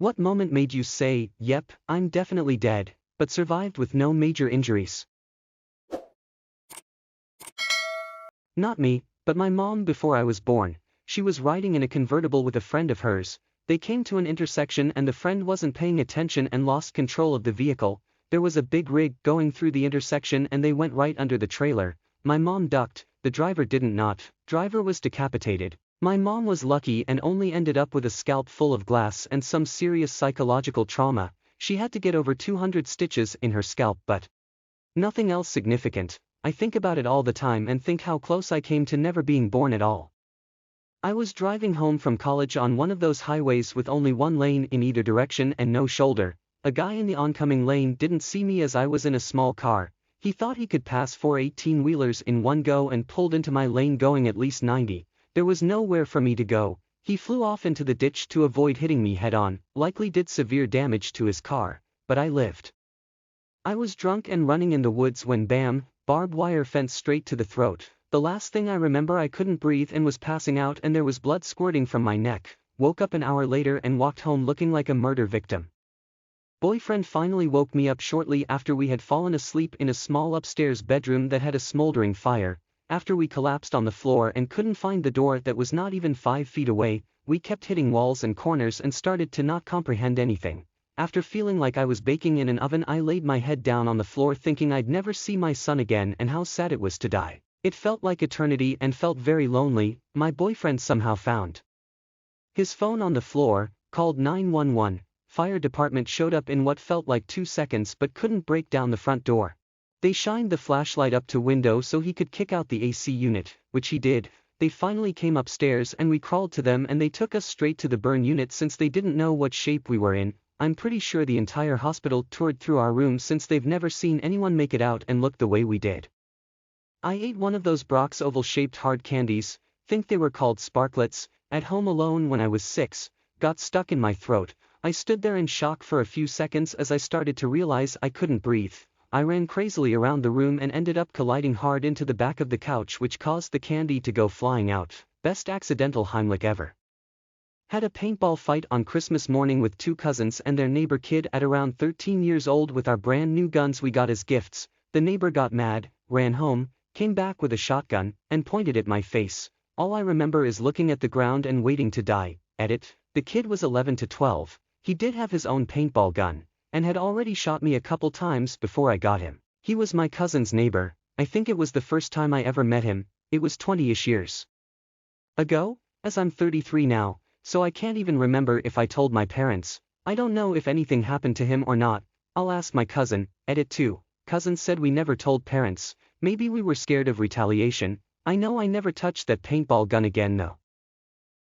What moment made you say, "Yep, I'm definitely dead," but survived with no major injuries? Not me, but my mom before I was born. She was riding in a convertible with a friend of hers. They came to an intersection and the friend wasn't paying attention and lost control of the vehicle. There was a big rig going through the intersection and they went right under the trailer. My mom ducked, the driver didn't not. Driver was decapitated. My mom was lucky and only ended up with a scalp full of glass and some serious psychological trauma. She had to get over 200 stitches in her scalp, but nothing else significant. I think about it all the time and think how close I came to never being born at all. I was driving home from college on one of those highways with only one lane in either direction and no shoulder. A guy in the oncoming lane didn't see me as I was in a small car. He thought he could pass 4 18-wheelers in one go and pulled into my lane going at least 90. There was nowhere for me to go. He flew off into the ditch to avoid hitting me head-on, likely did severe damage to his car, but I lived. I was drunk and running in the woods when bam, barbed wire fence straight to the throat. The last thing I remember, I couldn't breathe and was passing out and there was blood squirting from my neck. Woke up an hour later and walked home looking like a murder victim. Boyfriend finally woke me up shortly after we had fallen asleep in a small upstairs bedroom that had a smoldering fire. After we collapsed on the floor and couldn't find the door that was not even 5 feet away, we kept hitting walls and corners and started to not comprehend anything. After feeling like I was baking in an oven, I laid my head down on the floor thinking I'd never see my son again and how sad it was to die. It felt like eternity and felt very lonely. My boyfriend somehow found his phone on the floor, called 911, fire department showed up in what felt like 2 seconds but couldn't break down the front door. They shined the flashlight up to window so he could kick out the AC unit, which he did. They finally came upstairs and we crawled to them and they took us straight to the burn unit since they didn't know what shape we were in. I'm pretty sure the entire hospital toured through our room since they've never seen anyone make it out and look the way we did. I ate one of those Brock's oval-shaped hard candies, think they were called Sparklets, at home alone when I was 6, got stuck in my throat. I stood there in shock for a few seconds as I started to realize I couldn't breathe. I ran crazily around the room and ended up colliding hard into the back of the couch, which caused the candy to go flying out. Best accidental Heimlich ever. Had a paintball fight on Christmas morning with 2 cousins and their neighbor kid at around 13 years old with our brand new guns we got as gifts. The neighbor got mad, ran home, came back with a shotgun, and pointed at my face. All I remember is looking at the ground and waiting to die. Edit. The kid was 11 to 12. He did have his own paintball gun, and had already shot me a couple times before I got him. He was my cousin's neighbor. I think it was the first time I ever met him. It was 20-ish years ago, as I'm 33 now. So I can't even remember if I told my parents. I don't know if anything happened to him or not. I'll ask my cousin. Edit 2. Cousin said we never told parents. Maybe we were scared of retaliation. I know I never touched that paintball gun again though.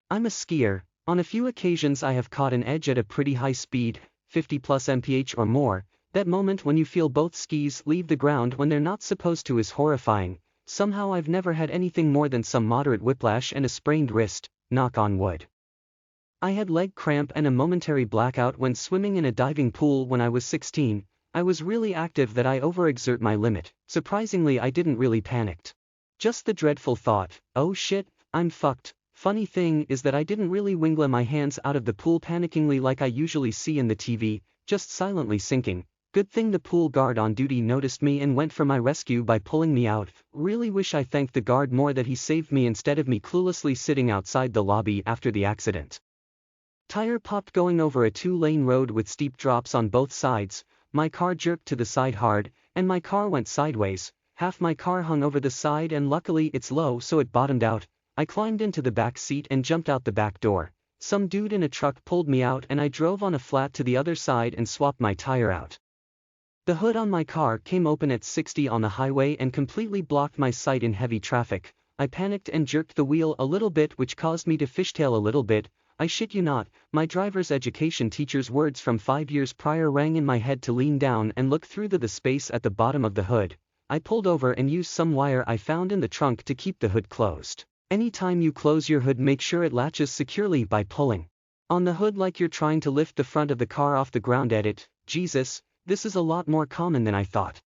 I'm a skier. On a few occasions I have caught an edge at a pretty high speed, 50 plus mph or more. That moment when you feel both skis leave the ground when they're not supposed to is horrifying. Somehow I've never had anything more than some moderate whiplash and a sprained wrist, knock on wood. I had leg cramp and a momentary blackout when swimming in a diving pool when I was 16. I was really active that I overexert my limit. Surprisingly, I didn't really panicked. Just the dreadful thought, oh shit, I'm fucked. Funny thing is that I didn't really wiggle my hands out of the pool panickingly like I usually see in the TV, just silently sinking. Good thing the pool guard on duty noticed me and went for my rescue by pulling me out. Really wish I thanked the guard more that he saved me instead of me cluelessly sitting outside the lobby after the accident. Tire popped going over a 2-lane road with steep drops on both sides. My car jerked to the side hard, and my car went sideways. Half my car hung over the side and luckily it's low so it bottomed out. I climbed into the back seat and jumped out the back door. Some dude in a truck pulled me out and I drove on a flat to the other side and swapped my tire out. The hood on my car came open at 60 on the highway and completely blocked my sight in heavy traffic. I panicked and jerked the wheel a little bit, which caused me to fishtail a little bit. I shit you not, my driver's education teacher's words from 5 years prior rang in my head to lean down and look through the space at the bottom of the hood. I pulled over and used some wire I found in the trunk to keep the hood closed. Anytime you close your hood, make sure it latches securely by pulling on the hood like you're trying to lift the front of the car off the ground. Edit. Jesus, this is a lot more common than I thought.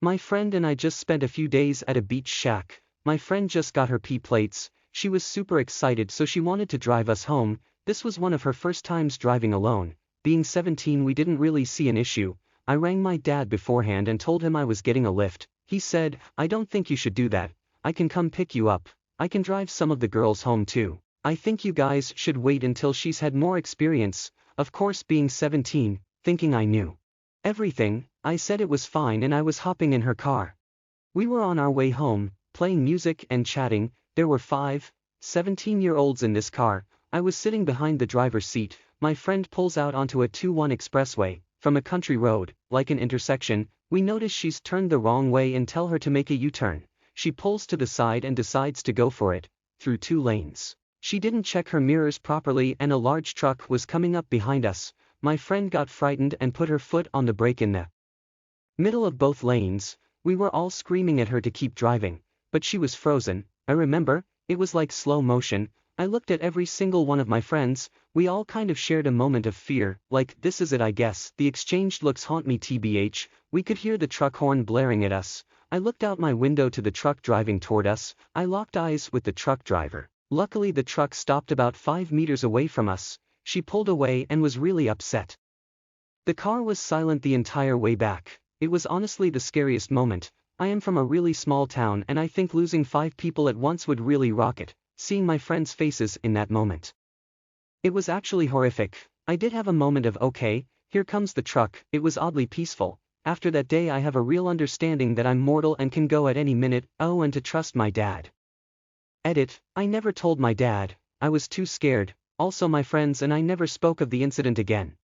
My friend and I just spent a few days at a beach shack. My friend just got her P plates. She was super excited so she wanted to drive us home. This was one of her first times driving alone. Being 17, we didn't really see an issue. I rang my dad beforehand and told him I was getting a lift. He said, "I don't think you should do that. I can come pick you up. I can drive some of the girls home too. I think you guys should wait until she's had more experience." Of course, being 17, thinking I knew everything, I said it was fine and I was hopping in her car. We were on our way home, playing music and chatting. There were 5 17-year-olds in this car. I was sitting behind the driver's seat. My friend pulls out onto a 2-1 expressway, from a country road, like an intersection. We notice she's turned the wrong way and tell her to make a U-turn. She pulls to the side and decides to go for it, through 2 lanes. She didn't check her mirrors properly and a large truck was coming up behind us. My friend got frightened and put her foot on the brake in the middle of both lanes. We were all screaming at her to keep driving, but she was frozen. I remember, it was like slow motion. I looked at every single one of my friends. We all kind of shared a moment of fear, like, this is it I guess. The exchanged looks haunt me tbh. We could hear the truck horn blaring at us. I looked out my window to the truck driving toward us. I locked eyes with the truck driver. Luckily the truck stopped about 5 meters away from us. She pulled away and was really upset. The car was silent the entire way back. It was honestly the scariest moment. I am from a really small town and I think losing 5 people at once would really rock it. Seeing my friends' faces in that moment, it was actually horrific. I did have a moment of okay, here comes the truck. It was oddly peaceful. After that day I have a real understanding that I'm mortal and can go at any minute. Oh, and to trust my dad. Edit, I never told my dad. I was too scared. Also my friends and I never spoke of the incident again.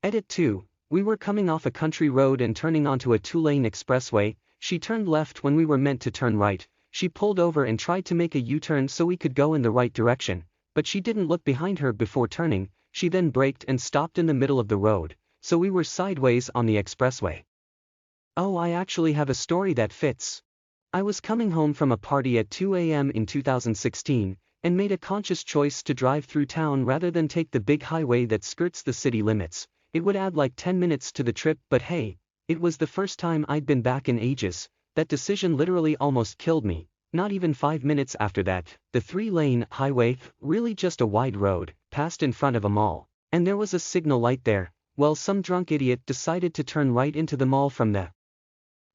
Edit 2, we were coming off a country road and turning onto a 2-lane expressway. She turned left when we were meant to turn right. She pulled over and tried to make a U-turn so we could go in the right direction, but she didn't look behind her before turning. She then braked and stopped in the middle of the road, so we were sideways on the expressway. Oh, I actually have a story that fits. I was coming home from a party at 2 a.m. in 2016, and made a conscious choice to drive through town rather than take the big highway that skirts the city limits. It would add like 10 minutes to the trip, but hey, it was the first time I'd been back in ages. That decision literally almost killed me. Not even 5 minutes after that, the 3-lane highway, really just a wide road, passed in front of a mall. And there was a signal light there. Well, some drunk idiot decided to turn right into the mall from the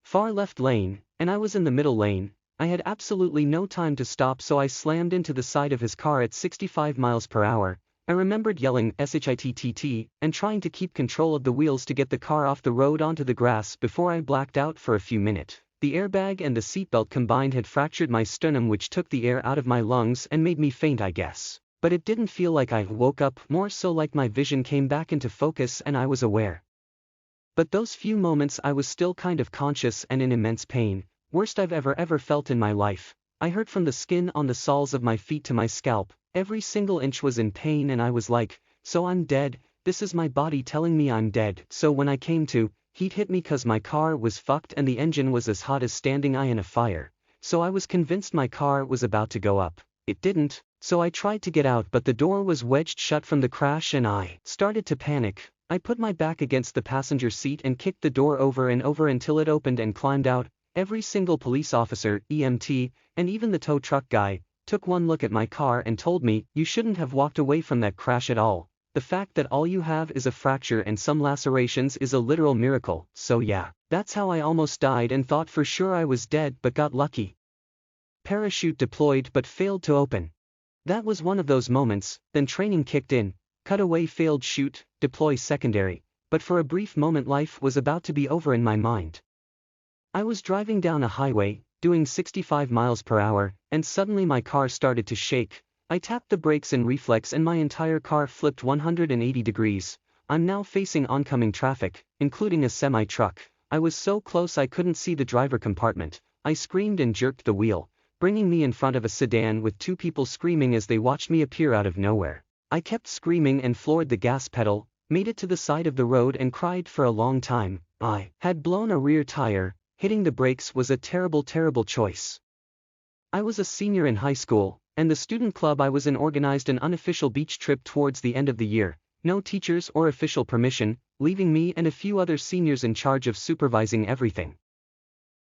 far left lane, and I was in the middle lane. I had absolutely no time to stop, so I slammed into the side of his car at 65 miles per hour. I remembered yelling "SHITTT" and trying to keep control of the wheels to get the car off the road onto the grass before I blacked out for a few minutes. The airbag and the seatbelt combined had fractured my sternum, which took the air out of my lungs and made me faint, I guess. But it didn't feel like I woke up, more so like my vision came back into focus and I was aware. But those few moments I was still kind of conscious and in immense pain, worst I've ever felt in my life. I hurt from the skin on the soles of my feet to my scalp. Every single inch was in pain and I was like, so I'm dead. This is my body telling me I'm dead. So when I came to, he'd hit me cause my car was fucked and the engine was as hot as standing eye in a fire. So I was convinced my car was about to go up. It didn't, so I tried to get out, but the door was wedged shut from the crash and I started to panic. I put my back against the passenger seat and kicked the door over and over until it opened and climbed out. Every single police officer, EMT, and even the tow truck guy, took one look at my car and told me, you shouldn't have walked away from that crash at all. The fact that all you have is a fracture and some lacerations is a literal miracle. So yeah, that's how I almost died and thought for sure I was dead, but got lucky. Parachute deployed but failed to open. That was one of those moments. Then training kicked in. Cutaway failed, shoot, deploy secondary. But for a brief moment life was about to be over in my mind. I was driving down a highway, doing 65 miles per hour, and suddenly my car started to shake. I tapped the brakes in reflex and my entire car flipped 180 degrees. I'm now facing oncoming traffic, including a semi-truck. I was so close I couldn't see the driver compartment. I screamed and jerked the wheel, bringing me in front of a sedan with 2 people screaming as they watched me appear out of nowhere. I kept screaming and floored the gas pedal, made it to the side of the road and cried for a long time. I had blown a rear tire. Hitting the brakes was a terrible choice. I was a senior in high school, and the student club I was in organized an unofficial beach trip towards the end of the year. No teachers or official permission, leaving me and a few other seniors in charge of supervising everything.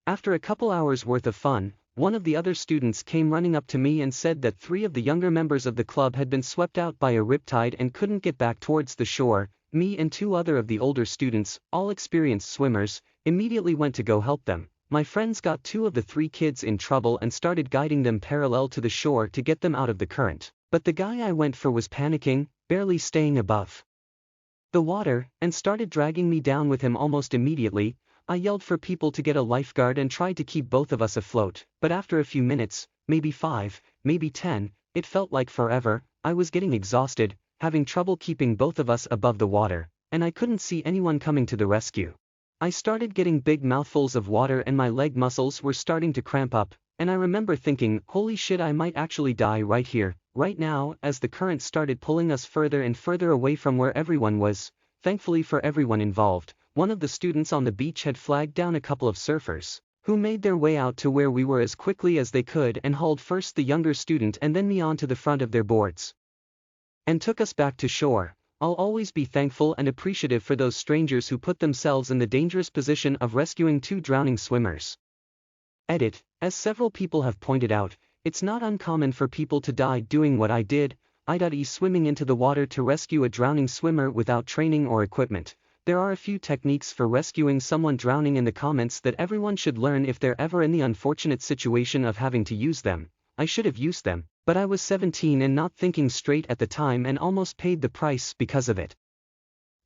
After a couple hours worth of fun, one of the other students came running up to me and said that 3 of the younger members of the club had been swept out by a riptide and couldn't get back towards the shore. Me and 2 other of the older students, all experienced swimmers, immediately went to go help them. My friends got 2 of the 3 kids in trouble and started guiding them parallel to the shore to get them out of the current. But the guy I went for was panicking, barely staying above the water, and started dragging me down with him almost immediately. I yelled for people to get a lifeguard and tried to keep both of us afloat, but after a few minutes, maybe 5, maybe 10, it felt like forever, I was getting exhausted, having trouble keeping both of us above the water, and I couldn't see anyone coming to the rescue. I started getting big mouthfuls of water and my leg muscles were starting to cramp up, and I remember thinking, holy shit, I might actually die right here, right now, as the current started pulling us further and further away from where everyone was. Thankfully for everyone involved, one of the students on the beach had flagged down a couple of surfers, who made their way out to where we were as quickly as they could and hauled first the younger student and then me onto the front of their boards and took us back to shore. I'll always be thankful and appreciative for those strangers who put themselves in the dangerous position of rescuing 2 drowning swimmers. Edit. As several people have pointed out, it's not uncommon for people to die doing what I did, i.e. swimming into the water to rescue a drowning swimmer without training or equipment. There are a few techniques for rescuing someone drowning in the comments that everyone should learn if they're ever in the unfortunate situation of having to use them. I should have used them, but I was 17 and not thinking straight at the time and almost paid the price because of it.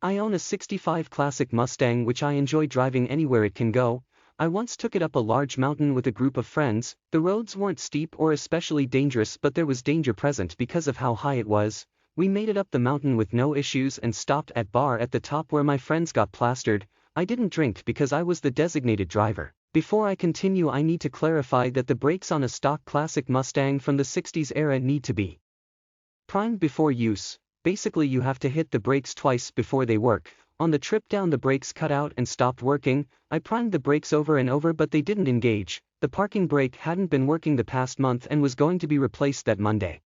I own a 65 Classic Mustang which I enjoy driving anywhere it can go. I once took it up a large mountain with a group of friends. The roads weren't steep or especially dangerous, but there was danger present because of how high it was. We made it up the mountain with no issues and stopped at bar at the top where my friends got plastered. I didn't drink because I was the designated driver. Before I continue, I need to clarify that the brakes on a stock classic Mustang from the 60s era need to be primed before use. Basically you have to hit the brakes twice before they work. On the trip down the brakes cut out and stopped working. I primed the brakes over and over but they didn't engage. The parking brake hadn't been working the past month and was going to be replaced that Monday.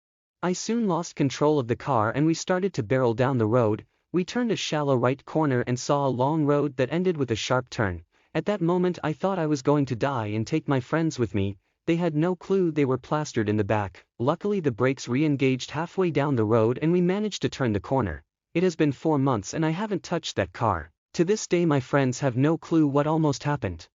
I soon lost control of the car and we started to barrel down the road. We turned a shallow right corner and saw a long road that ended with a sharp turn. At that moment I thought I was going to die and take my friends with me. They had no clue they were plastered in the back. Luckily the brakes re-engaged halfway down the road and we managed to turn the corner. It has been 4 months and I haven't touched that car. To this day my friends have no clue what almost happened.